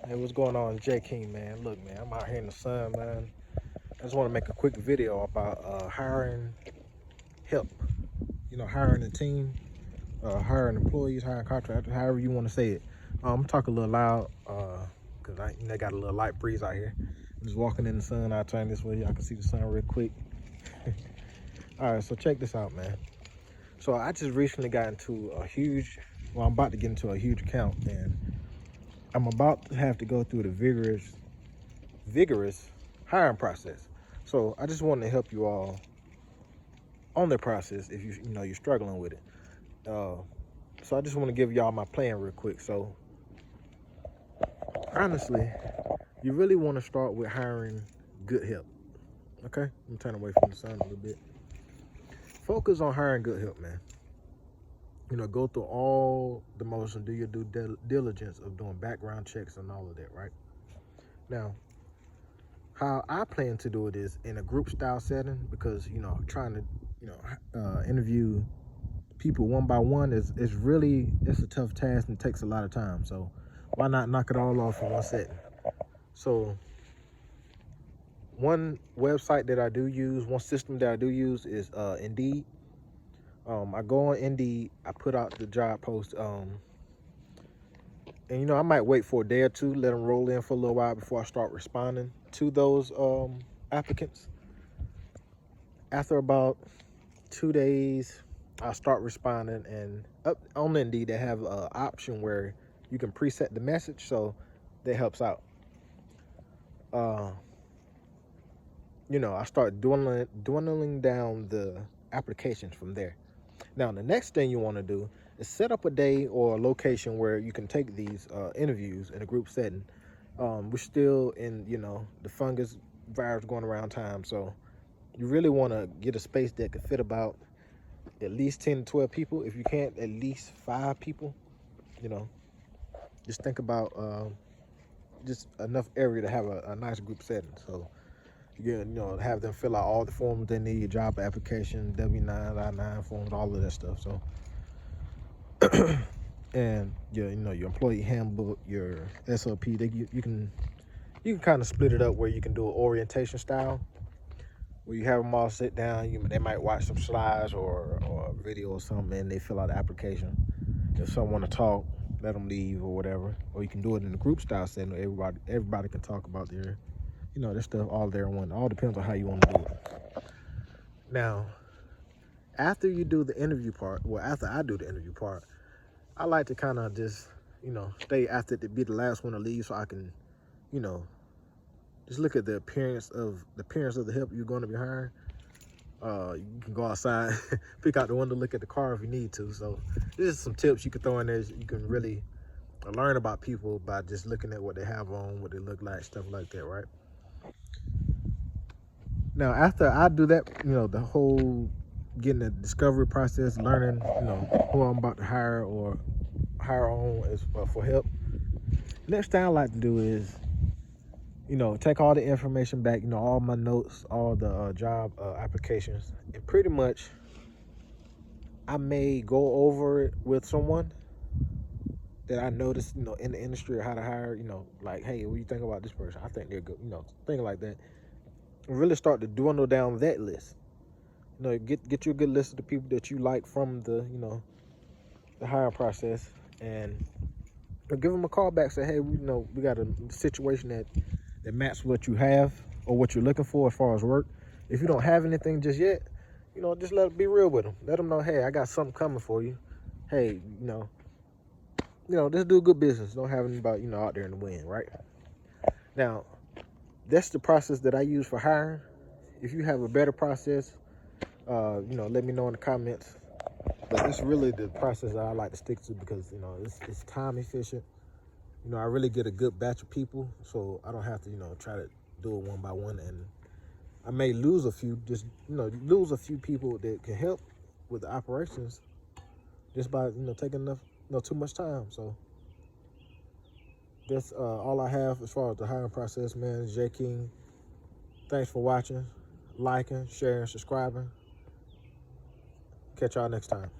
Hey, what's going on, Jay King, man? Look, man, I'm out here in the sun, man. I just want to make a quick video about hiring help. Hiring a team, hiring employees, hiring contractors, however you want to say it. I'm talking a little loud because I got a little light breeze out here. I'm just walking in the sun. I'll turn this way. Y'all can see the sun real quick. All right, so check this out, man. So I just recently got into I'm about to get into a huge account, and I'm about to have to go through the vigorous hiring process. So I just want to help you all on the process if you're struggling with it. So I just want to give y'all my plan real quick. So honestly, you really want to start with hiring good help. Okay, let me turn away from the sun a little bit. Focus on hiring good help, man. Go through all the motions, do your due diligence of doing background checks and all of that, right? Now, how I plan to do it is in a group style setting, because trying to interview people one by one is it's a tough task and takes a lot of time. So why not knock it all off in one setting? So one website that I do use, one system that I do use is Indeed. I go on Indeed, I put out the job post, and I might wait for a day or two, let them roll in for a little while before I start responding to those applicants. After about 2 days, I'll start responding, and up on Indeed they have an option where you can preset the message, so that helps out. I start dwindling down the applications from there. Now, the next thing you want to do is set up a day or a location where you can take these interviews in a group setting. We're still in, the fungus virus going around time, so you really want to get a space that could fit about at least 10 to 12 people. If you can't, at least 5 people. Just think about just enough area to have a nice group setting. So have them fill out all the forms they need, your job application, W-9, I-9 forms, all of that stuff. So and your employee handbook, your SOP, you can kind of split it up where you can do an orientation style, where you have them all sit down. They might watch some slides or a video or something, and they fill out the application. If someone want to talk, let them leave or whatever. Or you can do it in a group style setting where everybody can talk about their that stuff all there in one. All depends on how you want to do it. Now, after you do the interview part, after I do the interview part, I like to kind of just stay after to be the last one to leave, so I can just look at the appearance of the help you're going to be hiring. You can go outside, pick out the window, look at the car if you need to. So this is some tips you can throw in there. You can really learn about people by just looking at what they have on, what they look like, stuff like that, right? Now, after I do that, the whole getting the discovery process, learning, who I'm about to hire or hire on is for help. Next thing I like to do is, take all the information back, all my notes, all the job applications, and pretty much I may go over it with someone that I noticed, in the industry, or how to hire, like, hey, what do you think about this person? I think they're good, things like that. And really start to dwindle down that list. Get you a good list of the people that you like from the the hiring process, and give them a call back. Say, hey, we got a situation that matches what you have or what you're looking for as far as work. If you don't have anything just yet, just be real with them. Let them know, hey, I got something coming for you. Hey, just do good business. Don't have anybody out there in the wind, right? Now, that's the process that I use for hiring. If you have a better process, let me know in the comments. But it's really the process that I like to stick to, because it's time efficient. I really get a good batch of people, so I don't have to try to do it one by one, and I may lose a few people that can help with the operations just by taking enough too much time. So that's all I have as far as the hiring process, man. Jay King, thanks for watching, liking, sharing, subscribing. Catch y'all next time.